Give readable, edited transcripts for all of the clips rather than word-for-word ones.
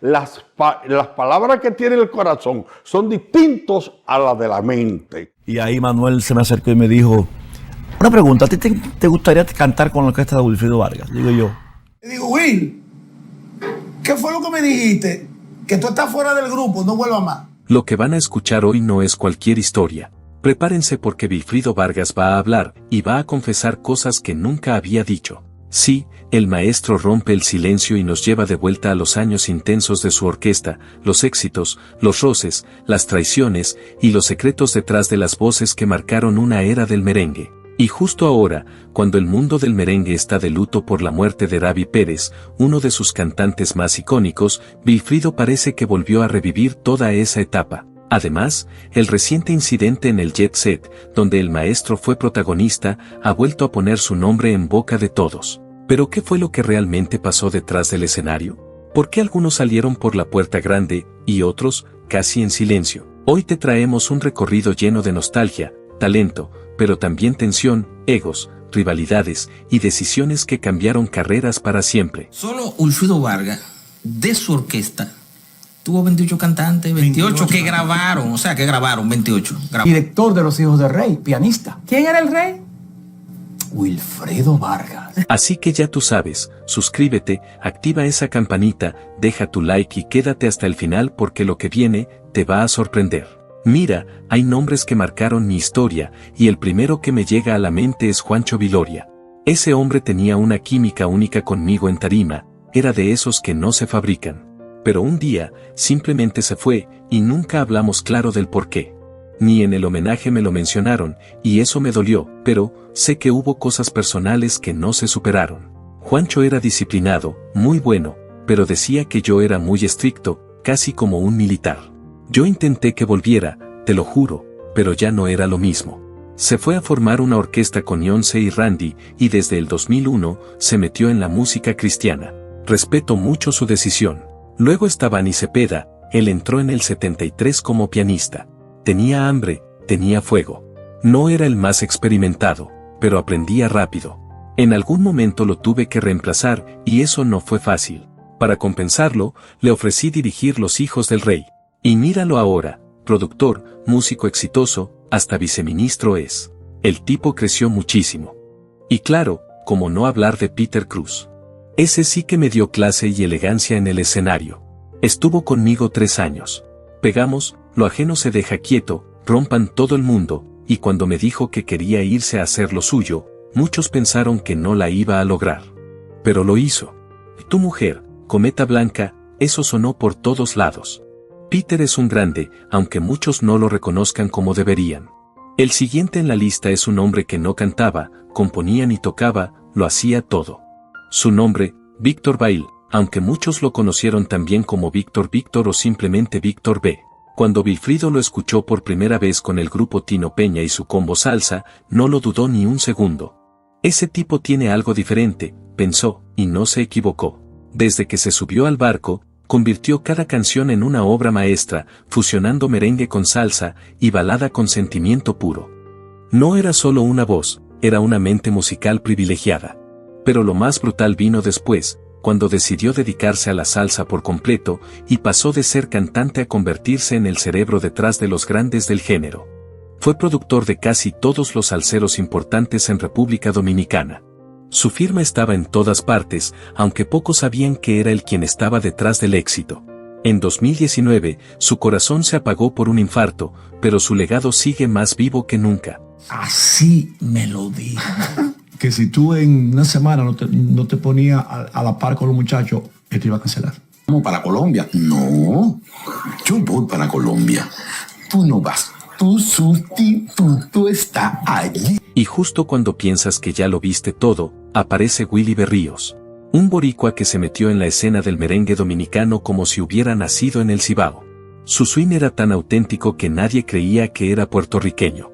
las palabras que tiene el corazón son distintos a las de la mente. Y ahí Manuel se me acercó y me dijo, una pregunta, ¿a ti te gustaría cantar con la orquesta de Wilfrido Vargas? Digo yo. Le digo, Will, ¿qué fue lo que me dijiste? Que tú estás fuera del grupo, no vuelvas más. Lo que van a escuchar hoy no es cualquier historia. Prepárense porque Wilfrido Vargas va a hablar y va a confesar cosas que nunca había dicho. Sí, el maestro rompe el silencio y nos lleva de vuelta a los años intensos de su orquesta, los éxitos, los roces, las traiciones y los secretos detrás de las voces que marcaron una era del merengue. Y justo ahora, cuando el mundo del merengue está de luto por la muerte de Ravi Pérez, uno de sus cantantes más icónicos, Wilfrido parece que volvió a revivir toda esa etapa. Además, el reciente incidente en el Jet Set, donde el maestro fue protagonista, ha vuelto a poner su nombre en boca de todos. ¿Pero qué fue lo que realmente pasó detrás del escenario? ¿Por qué algunos salieron por la puerta grande y otros, casi en silencio? Hoy te traemos un recorrido lleno de nostalgia, talento, pero también tensión, egos, rivalidades y decisiones que cambiaron carreras para siempre. Solo Wilfrido Vargas, de su orquesta, tuvo 28 cantantes, 28 que grabaron, o sea, que grabaron 28. Director de Los Hijos del Rey, pianista. ¿Quién era el rey? Wilfrido Vargas. Así que ya tú sabes, suscríbete, activa esa campanita, deja tu like y quédate hasta el final porque lo que viene te va a sorprender. Mira, hay nombres que marcaron mi historia, y el primero que me llega a la mente es Juancho Viloria. Ese hombre tenía una química única conmigo en tarima, era de esos que no se fabrican. Pero un día, simplemente se fue, y nunca hablamos claro del por qué. Ni en el homenaje me lo mencionaron, y eso me dolió, pero sé que hubo cosas personales que no se superaron. Juancho era disciplinado, muy bueno, pero decía que yo era muy estricto, casi como un militar. Yo intenté que volviera, te lo juro, pero ya no era lo mismo. Se fue a formar una orquesta con Yonce y Randy, y desde el 2001 se metió en la música cristiana. Respeto mucho su decisión. Luego estaba Ani Cepeda, él entró en el 73 como pianista. Tenía hambre, tenía fuego. No era el más experimentado, pero aprendía rápido. En algún momento lo tuve que reemplazar, y eso no fue fácil. Para compensarlo, le ofrecí dirigir Los Hijos del Rey. Y míralo ahora, productor, músico exitoso, hasta viceministro es. El tipo creció muchísimo. Y claro, ¿cómo no hablar de Peter Cruz? Ese sí que me dio clase y elegancia en el escenario. Estuvo conmigo 3 años. Pegamos, lo ajeno se deja quieto, rompan todo el mundo, y cuando me dijo que quería irse a hacer lo suyo, muchos pensaron que no la iba a lograr. Pero lo hizo. Tu mujer, Cometa Blanca, eso sonó por todos lados. Peter es un grande, aunque muchos no lo reconozcan como deberían. El siguiente en la lista es un hombre que no cantaba, componía ni tocaba, lo hacía todo. Su nombre, Víctor Bail, aunque muchos lo conocieron también como Víctor Víctor o simplemente Víctor B. Cuando Wilfrido lo escuchó por primera vez con el grupo Tino Peña y su combo salsa, no lo dudó ni un segundo. Ese tipo tiene algo diferente, pensó, y no se equivocó. Desde que se subió al barco, convirtió cada canción en una obra maestra, fusionando merengue con salsa y balada con sentimiento puro. No era solo una voz, era una mente musical privilegiada. Pero lo más brutal vino después, cuando decidió dedicarse a la salsa por completo y pasó de ser cantante a convertirse en el cerebro detrás de los grandes del género. Fue productor de casi todos los salseros importantes en República Dominicana. Su firma estaba en todas partes, aunque pocos sabían que era él quien estaba detrás del éxito. En 2019, su corazón se apagó por un infarto, pero su legado sigue más vivo que nunca. Así me lo dijo. Que si tú en una semana no te ponías a la par con los muchachos, él te iba a cancelar. ¿Vamos para Colombia? No, yo voy para Colombia. Tú no vas. Tu sustituto está allí. Y justo cuando piensas que ya lo viste todo, aparece Willy Berríos. Un boricua que se metió en la escena del merengue dominicano como si hubiera nacido en el Cibao. Su swing era tan auténtico que nadie creía que era puertorriqueño.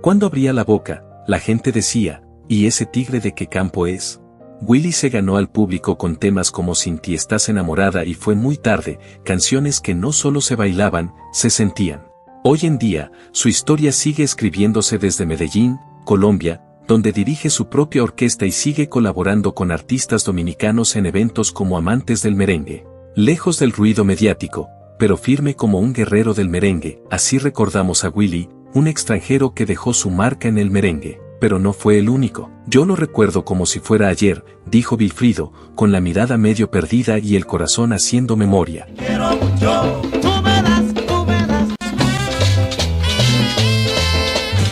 Cuando abría la boca, la gente decía, ¿y ese tigre de qué campo es? Willy se ganó al público con temas como Sin ti estás enamorada y Fue muy tarde, canciones que no solo se bailaban, se sentían. Hoy en día, su historia sigue escribiéndose desde Medellín, Colombia, donde dirige su propia orquesta y sigue colaborando con artistas dominicanos en eventos como Amantes del Merengue. Lejos del ruido mediático, pero firme como un guerrero del merengue, así recordamos a Willy, un extranjero que dejó su marca en el merengue, pero no fue el único. Yo lo recuerdo como si fuera ayer, dijo Vilfrido, con la mirada medio perdida y el corazón haciendo memoria. Quiero mucho, tú me das, tú me das.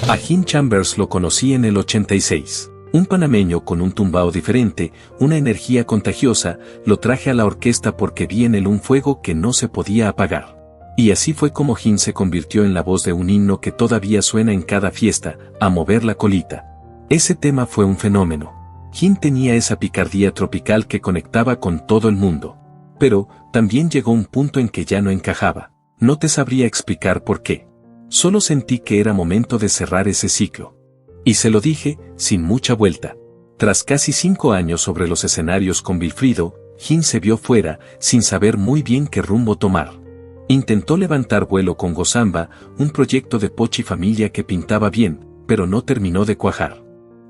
A Jim Chambers lo conocí en el 86. Un panameño con un tumbao diferente, una energía contagiosa, lo traje a la orquesta porque vi en él un fuego que no se podía apagar. Y así fue como Jim se convirtió en la voz de un himno que todavía suena en cada fiesta, a mover la colita. Ese tema fue un fenómeno. Jim tenía esa picardía tropical que conectaba con todo el mundo. Pero, también llegó un punto en que ya no encajaba. No te sabría explicar por qué. Solo sentí que era momento de cerrar ese ciclo. Y se lo dije, sin mucha vuelta. Tras casi 5 años sobre los escenarios con Vilfrido, Jim se vio fuera, sin saber muy bien qué rumbo tomar. Intentó levantar vuelo con Gozamba, un proyecto de Pochi Familia que pintaba bien, pero no terminó de cuajar.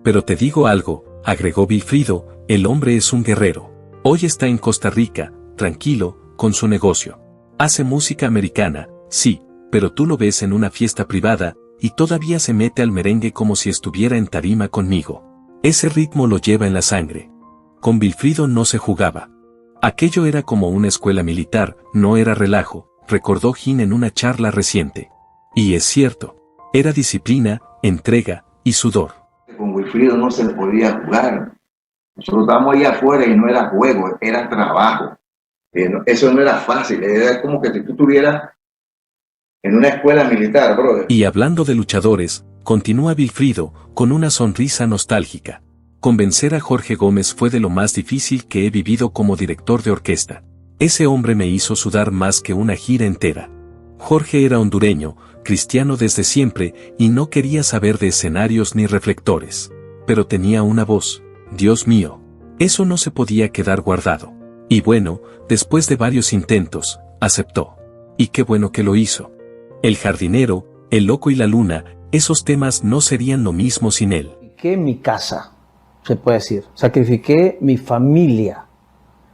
Pero te digo algo, agregó Vilfrido, el hombre es un guerrero. Hoy está en Costa Rica, tranquilo, con su negocio. Hace música americana, sí, pero tú lo ves en una fiesta privada, y todavía se mete al merengue como si estuviera en tarima conmigo. Ese ritmo lo lleva en la sangre. Con Vilfrido no se jugaba. Aquello era como una escuela militar, no era relajo, recordó Jim en una charla reciente. Y es cierto, era disciplina, entrega y sudor. Con Vilfrido no se podía jugar. Nosotros estábamos ahí afuera y no era juego, era trabajo. Eso no era fácil, era como que si tú estuvieras en una escuela militar, brother. Y hablando de luchadores, continúa Vilfrido, con una sonrisa nostálgica. Convencer a Jorge Gómez fue de lo más difícil que he vivido como director de orquesta. Ese hombre me hizo sudar más que una gira entera. Jorge era hondureño, cristiano desde siempre, y no quería saber de escenarios ni reflectores. Pero tenía una voz, Dios mío. Eso no se podía quedar guardado. Y bueno, después de varios intentos, aceptó. Y qué bueno que lo hizo. El jardinero, el loco y la luna, esos temas no serían lo mismo sin él. Sacrifiqué mi casa, se puede decir. Sacrifiqué mi familia.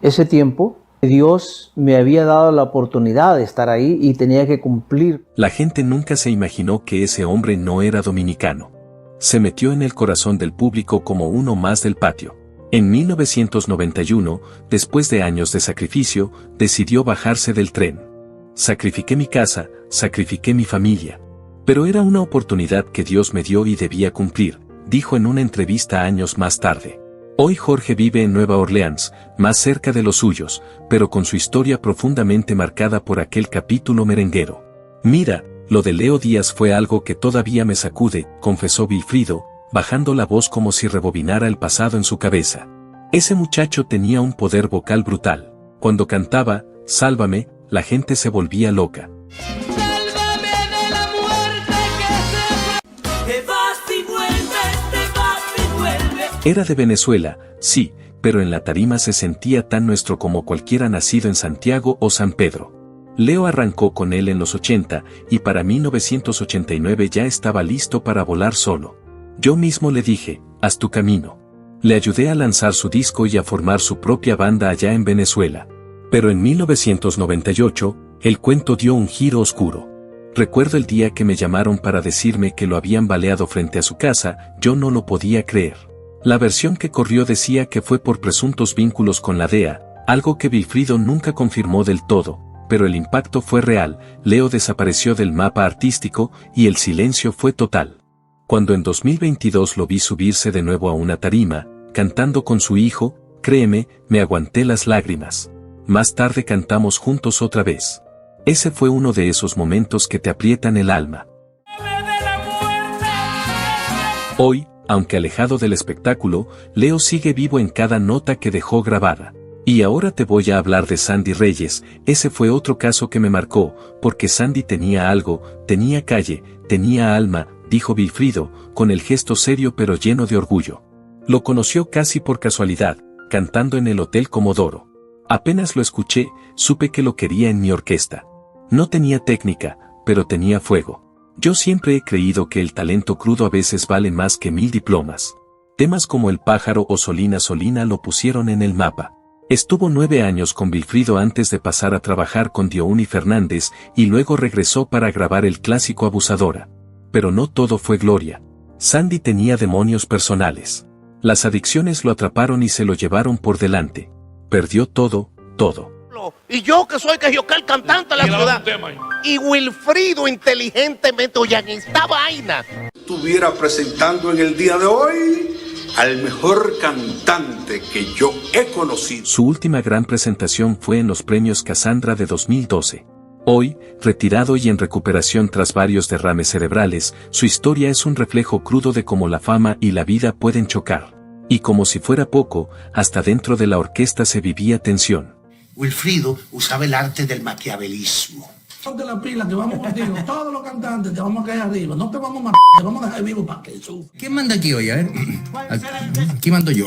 Ese tiempo, Dios me había dado la oportunidad de estar ahí y tenía que cumplir. La gente nunca se imaginó que ese hombre no era dominicano. Se metió en el corazón del público como uno más del patio. En 1991, después de años de sacrificio, decidió bajarse del tren. Sacrifiqué mi casa, sacrifiqué mi familia. Pero era una oportunidad que Dios me dio y debía cumplir, dijo en una entrevista años más tarde. Hoy Jorge vive en Nueva Orleans, más cerca de los suyos, pero con su historia profundamente marcada por aquel capítulo merenguero. Mira, lo de Leo Díaz fue algo que todavía me sacude, confesó Vilfrido, bajando la voz como si rebobinara el pasado en su cabeza. Ese muchacho tenía un poder vocal brutal. Cuando cantaba, Sálvame, la gente se volvía loca. Sálvame de la muerte que te vas y vuelves, te vas y vuelves. Era de Venezuela, sí, pero en la tarima se sentía tan nuestro como cualquiera nacido en Santiago o San Pedro. Leo arrancó con él en los 80 y para 1989 ya estaba listo para volar solo. Yo mismo le dije, haz tu camino. Le ayudé a lanzar su disco y a formar su propia banda allá en Venezuela. Pero en 1998, el cuento dio un giro oscuro. Recuerdo el día que me llamaron para decirme que lo habían baleado frente a su casa, yo no lo podía creer. La versión que corrió decía que fue por presuntos vínculos con la DEA, algo que Vilfrido nunca confirmó del todo, pero el impacto fue real, Leo desapareció del mapa artístico y el silencio fue total. Cuando en 2022 lo vi subirse de nuevo a una tarima, cantando con su hijo, créeme, me aguanté las lágrimas. Más tarde cantamos juntos otra vez. Ese fue uno de esos momentos que te aprietan el alma. Hoy, aunque alejado del espectáculo, Leo sigue vivo en cada nota que dejó grabada. Y ahora te voy a hablar de Sandy Reyes, ese fue otro caso que me marcó, porque Sandy tenía algo, tenía calle, tenía alma, dijo Vilfrido, con el gesto serio pero lleno de orgullo. Lo conoció casi por casualidad, cantando en el Hotel Comodoro. Apenas lo escuché, supe que lo quería en mi orquesta. No tenía técnica, pero tenía fuego. Yo siempre he creído que el talento crudo a veces vale más que 1000 diplomas. Temas como El pájaro o Solina Solina lo pusieron en el mapa. Estuvo 9 años con Vilfrido antes de pasar a trabajar con Diouni Fernández y luego regresó para grabar el clásico Abusadora. Pero no todo fue gloria. Sandy tenía demonios personales. Las adicciones lo atraparon y se lo llevaron por delante. Perdió todo. Y yo que soy el cantante de la ciudad. Y Wilfrido inteligentemente, oigan esta vaina. Estuviera presentando en el día de hoy al mejor cantante que yo he conocido. Su última gran presentación fue en los premios Cassandra de 2012. Hoy, retirado y en recuperación tras varios derrames cerebrales, su historia es un reflejo crudo de cómo la fama y la vida pueden chocar. Y como si fuera poco, hasta dentro de la orquesta se vivía tensión. Wilfrido usaba el arte del maquiavelismo. Ponte la pila que vamos contigo. Todos los cantantes te vamos a caer arriba. No te vamos a te vamos a dejar vivo para que sufra. ¿Quién manda aquí hoy? A ver. Aquí mando yo.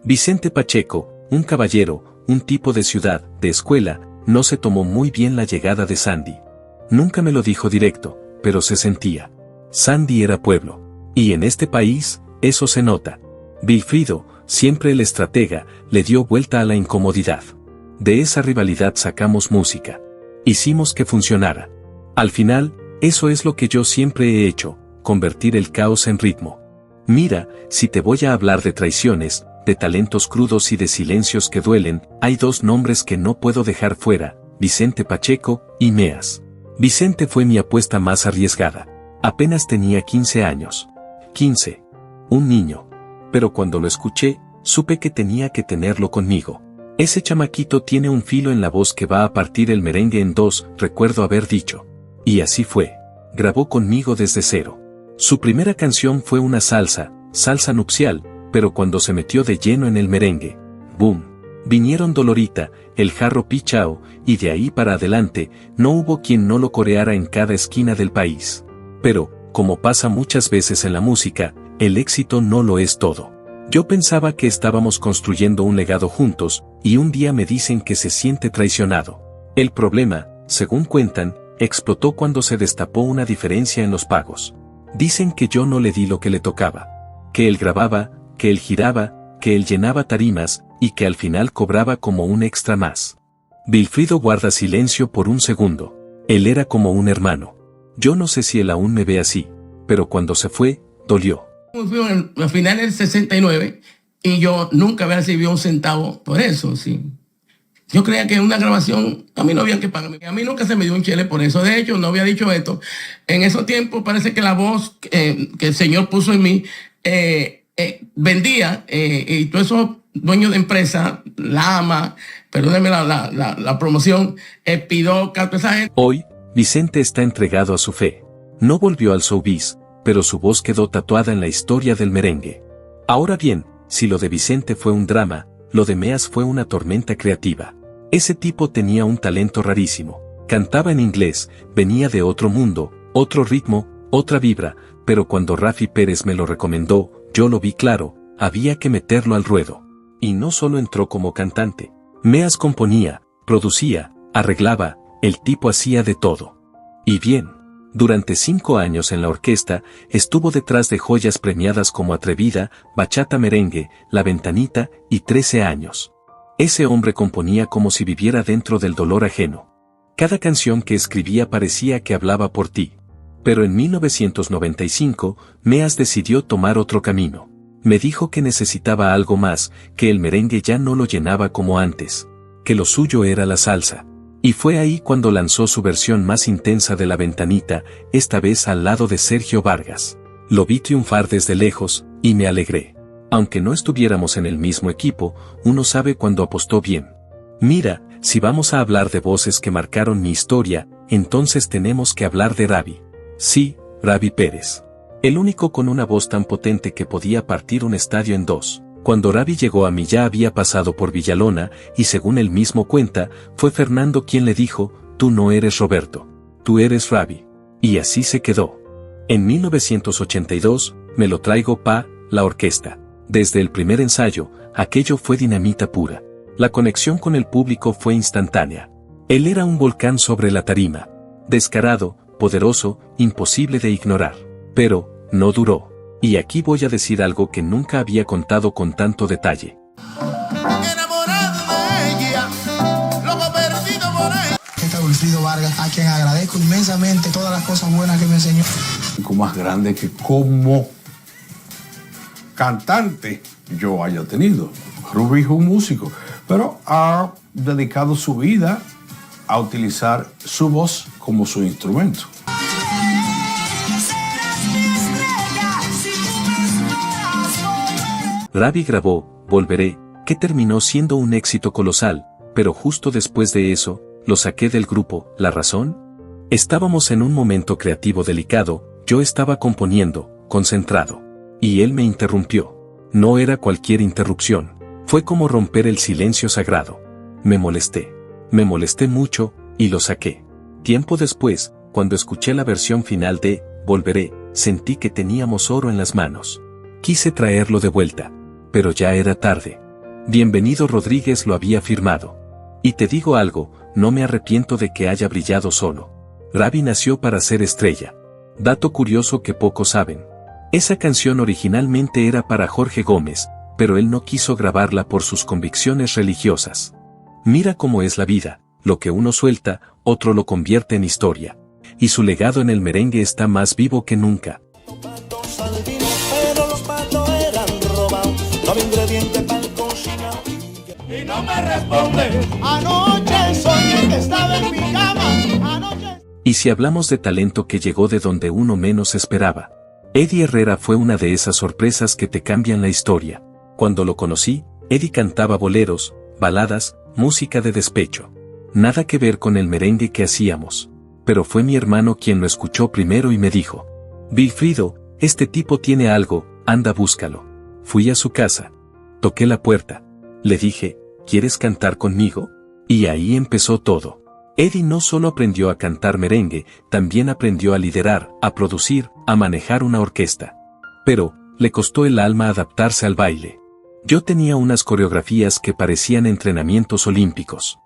Vicente Pacheco, un caballero, un tipo de ciudad, de escuela, no se tomó muy bien la llegada de Sandy. Nunca me lo dijo directo, pero se sentía. Sandy era pueblo. Y en este país, eso se nota. Vilfrido, siempre el estratega, le dio vuelta a la incomodidad. De esa rivalidad sacamos música. Hicimos que funcionara. Al final, eso es lo que yo siempre he hecho, convertir el caos en ritmo. Mira, si te voy a hablar de traiciones, de talentos crudos y de silencios que duelen, hay dos nombres que no puedo dejar fuera, Vicente Pacheco y Meas. Vicente fue mi apuesta más arriesgada. Apenas tenía 15 años. 15. Un niño. Pero cuando lo escuché, supe que tenía que tenerlo conmigo. Ese chamaquito tiene un filo en la voz que va a partir el merengue en dos, recuerdo haber dicho. Y así fue. Grabó conmigo desde cero. Su primera canción fue una salsa nupcial, pero cuando se metió de lleno en el merengue, ¡boom! Vinieron Dolorita, el Jarro Pichao, y de ahí para adelante, no hubo quien no lo coreara en cada esquina del país. Pero, como pasa muchas veces en la música, el éxito no lo es todo. Yo pensaba que estábamos construyendo un legado juntos, y un día me dicen que se siente traicionado. El problema, según cuentan, explotó cuando se destapó una diferencia en los pagos. Dicen que yo no le di lo que le tocaba. Que él grababa, que él giraba, que él llenaba tarimas, y que al final cobraba como un extra más. Vilfrido guarda silencio por un segundo. Él era como un hermano. Yo no sé si él aún me ve así, pero cuando se fue, dolió. Fui al final del 69 y yo nunca había recibido un centavo por eso, sí. Yo creía que en una grabación a mí no había que pagarme. A mí nunca se me dio un chele por eso. De hecho, no había dicho esto. En esos tiempos parece que la voz que el Señor puso en mí vendía y todos esos dueños de empresa, Lama, perdónenme la promoción, Pido, esa gente. Hoy, Vicente está entregado a su fe. No volvió al showbiz, pero su voz quedó tatuada en la historia del merengue. Ahora bien, si lo de Vicente fue un drama, lo de Meas fue una tormenta creativa. Ese tipo tenía un talento rarísimo. Cantaba en inglés, venía de otro mundo, otro ritmo, otra vibra, pero cuando Rafi Pérez me lo recomendó, yo lo vi claro, había que meterlo al ruedo. Y no solo entró como cantante. Meas componía, producía, arreglaba, el tipo hacía de todo. Y bien. Durante 5 años en la orquesta, estuvo detrás de joyas premiadas como Atrevida, Bachata Merengue, La Ventanita, y 13 años. Ese hombre componía como si viviera dentro del dolor ajeno. Cada canción que escribía parecía que hablaba por ti. Pero en 1995, Meas decidió tomar otro camino. Me dijo que necesitaba algo más, que el merengue ya no lo llenaba como antes, que lo suyo era la salsa. Y fue ahí cuando lanzó su versión más intensa de La Ventanita, esta vez al lado de Sergio Vargas. Lo vi triunfar desde lejos, y me alegré. Aunque no estuviéramos en el mismo equipo, uno sabe cuando apostó bien. Mira, si vamos a hablar de voces que marcaron mi historia, entonces tenemos que hablar de Ravi. Sí, Ravi Pérez. El único con una voz tan potente que podía partir un estadio en dos. Cuando Ravi llegó a mí ya había pasado por Villalona, y según él mismo cuenta, fue Fernando quien le dijo, tú no eres Roberto, tú eres Ravi. Y así se quedó. En 1982, me lo traigo pa' la orquesta. Desde el primer ensayo, aquello fue dinamita pura. La conexión con el público fue instantánea. Él era un volcán sobre la tarima. Descarado, poderoso, imposible de ignorar. Pero, no duró. Y aquí voy a decir algo que nunca había contado con tanto detalle. Wilfrido Vargas, a quien agradezco inmensamente todas las cosas buenas que me enseñó. Más grande que como cantante yo haya tenido. Rubí es un músico, pero ha dedicado su vida a utilizar su voz como su instrumento. Ravi grabó Volveré, que terminó siendo un éxito colosal, pero justo después de eso, lo saqué del grupo. ¿La razón? Estábamos en un momento creativo delicado, yo estaba componiendo, concentrado. Y él me interrumpió. No era cualquier interrupción. Fue como romper el silencio sagrado. Me molesté mucho, y lo saqué. Tiempo después, cuando escuché la versión final de Volveré, sentí que teníamos oro en las manos. Quise traerlo de vuelta, pero ya era tarde. Bienvenido Rodríguez lo había firmado. Y te digo algo, no me arrepiento de que haya brillado solo. Ravi nació para ser estrella. Dato curioso que pocos saben. Esa canción originalmente era para Jorge Gómez, pero él no quiso grabarla por sus convicciones religiosas. Mira cómo es la vida, lo que uno suelta, otro lo convierte en historia. Y su legado en el merengue está más vivo que nunca. Pero los patos eran robados, no había ingrediente para cocinar. Y no me responde. Anoche soñé que estaba en mi cama. Anoche. Y si hablamos de talento que llegó de donde uno menos esperaba, Eddie Herrera fue una de esas sorpresas que te cambian la historia. Cuando lo conocí, Eddie cantaba boleros, baladas, música de despecho. Nada que ver con el merengue que hacíamos. Pero fue mi hermano quien lo escuchó primero y me dijo: Wilfrido, este tipo tiene algo, anda búscalo. Fui a su casa. Toqué la puerta. Le dije: ¿quieres cantar conmigo? Y ahí empezó todo. Eddie no solo aprendió a cantar merengue, también aprendió a liderar, a producir, a manejar una orquesta. Pero, le costó el alma adaptarse al baile. Yo tenía unas coreografías que parecían entrenamientos olímpicos.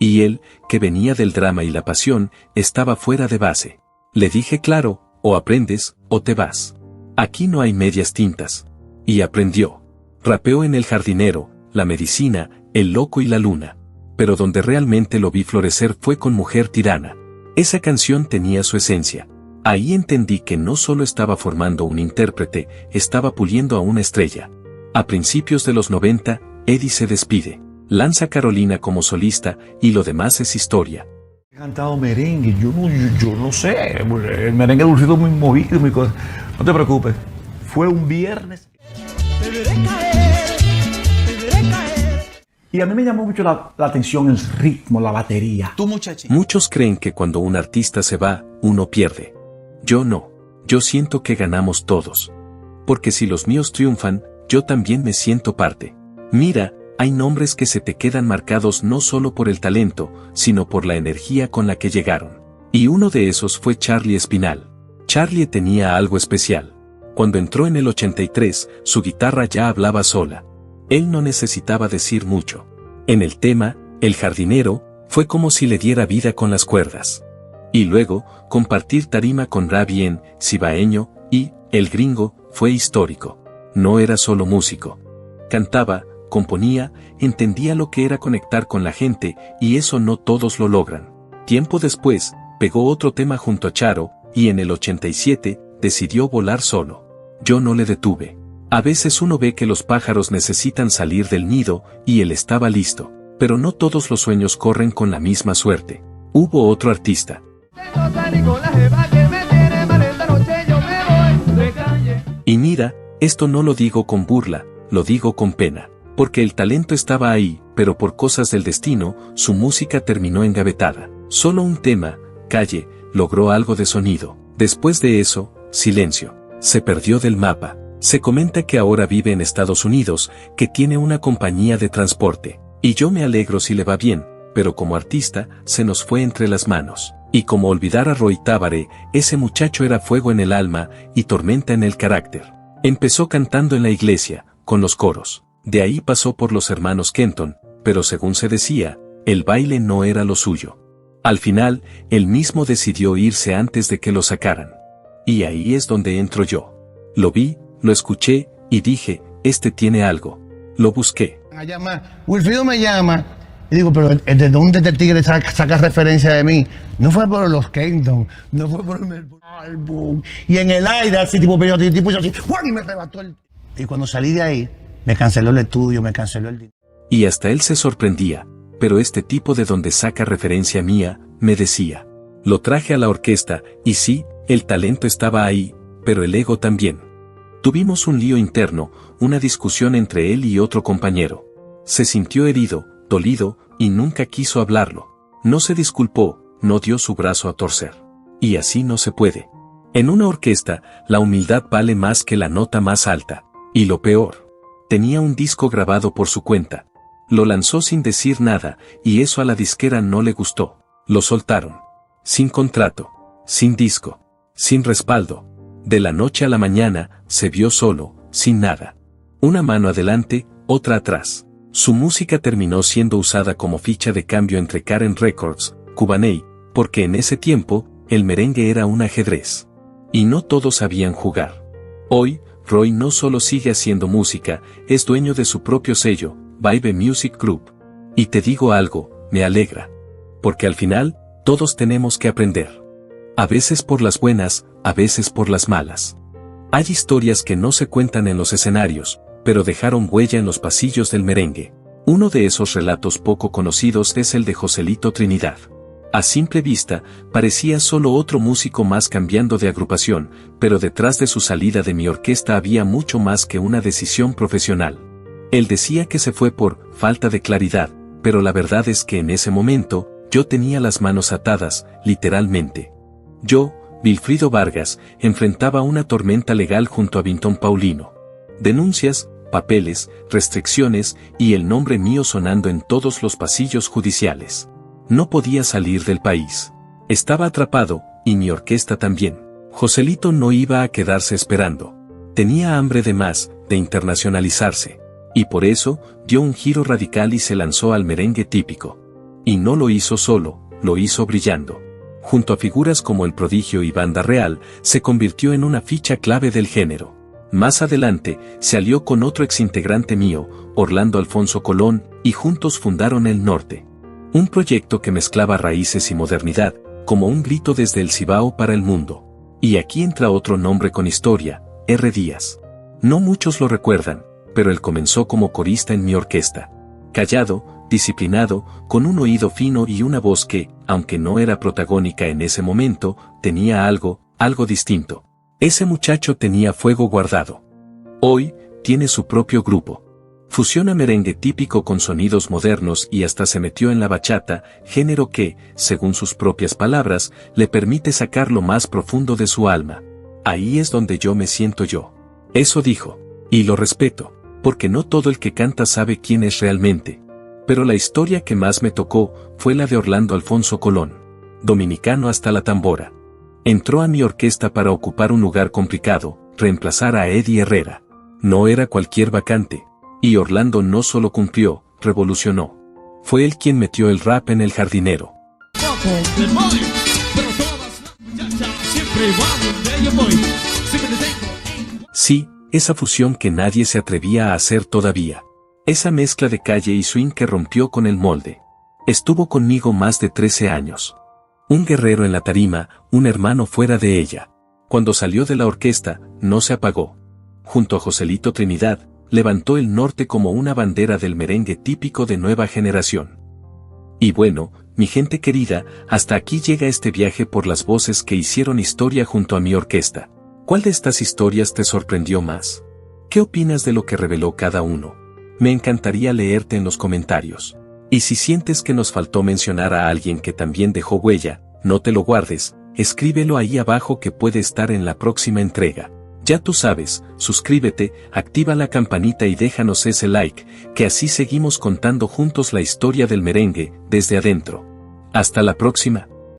Y él, que venía del drama y la pasión, estaba fuera de base. Le dije claro, o aprendes, o te vas. Aquí no hay medias tintas. Y aprendió. Rapeó en El Jardinero, La Medicina, El Loco y la Luna. Pero donde realmente lo vi florecer fue con Mujer Tirana. Esa canción tenía su esencia. Ahí entendí que no solo estaba formando un intérprete, estaba puliendo a una estrella. A principios de los 90, Eddie se despide. Lanza Carolina como solista, y lo demás es historia. He cantado merengue, yo no sé, el merengue dulcito muy movido, muy cosa. No te preocupes, fue un viernes. Te veré caer, te veré caer. Y a mí me llamó mucho la atención el ritmo, la batería. Tú, muchachito. Muchos creen que cuando un artista se va, uno pierde. Yo no, yo siento que ganamos todos. Porque si los míos triunfan, yo también me siento parte. Mira, hay nombres que se te quedan marcados no solo por el talento, sino por la energía con la que llegaron. Y uno de esos fue Charlie Espinal. Charlie tenía algo especial. Cuando entró en el 83, su guitarra ya hablaba sola. Él no necesitaba decir mucho. En el tema, El Jardinero, fue como si le diera vida con las cuerdas. Y luego, compartir tarima con Ravi en Cibaeño y El Gringo fue histórico. No era solo músico. Cantaba, componía, entendía lo que era conectar con la gente, y eso no todos lo logran. Tiempo después, pegó otro tema junto a Charo, y en el 87, decidió volar solo. Yo no le detuve. A veces uno ve que los pájaros necesitan salir del nido, y él estaba listo. Pero no todos los sueños corren con la misma suerte. Hubo otro artista. Y mira, esto no lo digo con burla, lo digo con pena. Porque el talento estaba ahí, pero por cosas del destino, su música terminó engavetada. Solo un tema, Calle, logró algo de sonido. Después de eso, silencio. Se perdió del mapa. Se comenta que ahora vive en Estados Unidos, que tiene una compañía de transporte. Y yo me alegro si le va bien, pero como artista, se nos fue entre las manos. Y como olvidar a Roy Tábare, ese muchacho era fuego en el alma y tormenta en el carácter. Empezó cantando en la iglesia, con los coros. De ahí pasó por los hermanos Kenton, pero según se decía, el baile no era lo suyo. Al final, él mismo decidió irse antes de que lo sacaran. Y ahí es donde entro yo. Lo vi, Lo escuché, y dije, este tiene algo. Lo busqué. Wilfrido me llama, y digo, pero ¿de dónde este tigre saca referencia de mí? No fue por los Kenton, no fue por el álbum. Y en el aire, así, tipo, así, ¡guau! Y me arrebató el... Y cuando salí de ahí, me canceló el estudio, me canceló el dinero. Y hasta él se sorprendía, pero este tipo de donde saca referencia mía, me decía. Lo traje a la orquesta, y sí, el talento estaba ahí, pero el ego también. Tuvimos un lío interno, una discusión entre él y otro compañero. Se sintió herido, dolido, y nunca quiso hablarlo. No se disculpó, no dio su brazo a torcer. Y así no se puede. En una orquesta, la humildad vale más que la nota más alta. Y lo peor, tenía un disco grabado por su cuenta. Lo lanzó sin decir nada, y eso a la disquera no le gustó. Lo soltaron. Sin contrato, sin disco, sin respaldo. De la noche a la mañana, se vio solo, sin nada. Una mano adelante, otra atrás. Su música terminó siendo usada como ficha de cambio entre Karen Records, Cubaney, porque en ese tiempo, el merengue era un ajedrez. Y no todos sabían jugar. Hoy, Roy no solo sigue haciendo música, es dueño de su propio sello, Vibe Music Group. Y te digo algo, me alegra. Porque al final, todos tenemos que aprender. A veces por las buenas, a veces por las malas. Hay historias que no se cuentan en los escenarios, pero dejaron huella en los pasillos del merengue. Uno de esos relatos poco conocidos es el de Joselito Trinidad. A simple vista, parecía solo otro músico más cambiando de agrupación, pero detrás de su salida de mi orquesta había mucho más que una decisión profesional. Él decía que se fue por falta de claridad, pero la verdad es que en ese momento, yo tenía las manos atadas, literalmente. Yo, Wilfrido Vargas, enfrentaba una tormenta legal junto a Vinton Paulino. Denuncias, papeles, restricciones y el nombre mío sonando en todos los pasillos judiciales. No podía salir del país. Estaba atrapado, y mi orquesta también. Joselito no iba a quedarse esperando. Tenía hambre de más, de internacionalizarse. Y por eso, dio un giro radical y se lanzó al merengue típico. Y no lo hizo solo, lo hizo brillando. Junto a figuras como el Prodigio y Banda Real, se convirtió en una ficha clave del género. Más adelante, se alió con otro exintegrante mío, Orlando Alfonso Colón, y juntos fundaron El Norte. Un proyecto que mezclaba raíces y modernidad, como un grito desde el Cibao para el mundo. Y aquí entra otro nombre con historia, R. Díaz. No muchos lo recuerdan, pero él comenzó como corista en mi orquesta. Callado, disciplinado, con un oído fino y una voz que, aunque no era protagónica en ese momento, tenía algo distinto. Ese muchacho tenía fuego guardado. Hoy, tiene su propio grupo. Fusiona merengue típico con sonidos modernos y hasta se metió en la bachata, género que, según sus propias palabras, le permite sacar lo más profundo de su alma. Ahí es donde yo me siento yo. Eso dijo. Y lo respeto, porque no todo el que canta sabe quién es realmente. Pero la historia que más me tocó fue la de Orlando Alfonso Colón. Dominicano hasta la tambora. Entró a mi orquesta para ocupar un lugar complicado, reemplazar a Eddie Herrera. No era cualquier vacante. Y Orlando no solo cumplió, revolucionó. Fue él quien metió el rap en El Jardinero. Sí, esa fusión que nadie se atrevía a hacer todavía. Esa mezcla de calle y swing que rompió con el molde. Estuvo conmigo más de 13 años. Un guerrero en la tarima, un hermano fuera de ella. Cuando salió de la orquesta, no se apagó. Junto a Joselito Trinidad, levantó El Norte como una bandera del merengue típico de nueva generación. Y bueno, mi gente querida, hasta aquí llega este viaje por las voces que hicieron historia junto a mi orquesta. ¿Cuál de estas historias te sorprendió más? ¿Qué opinas de lo que reveló cada uno? Me encantaría leerte en los comentarios. Y si sientes que nos faltó mencionar a alguien que también dejó huella, no te lo guardes, escríbelo ahí abajo que puede estar en la próxima entrega. Ya tú sabes, suscríbete, activa la campanita y déjanos ese like, que así seguimos contando juntos la historia del merengue, desde adentro. Hasta la próxima.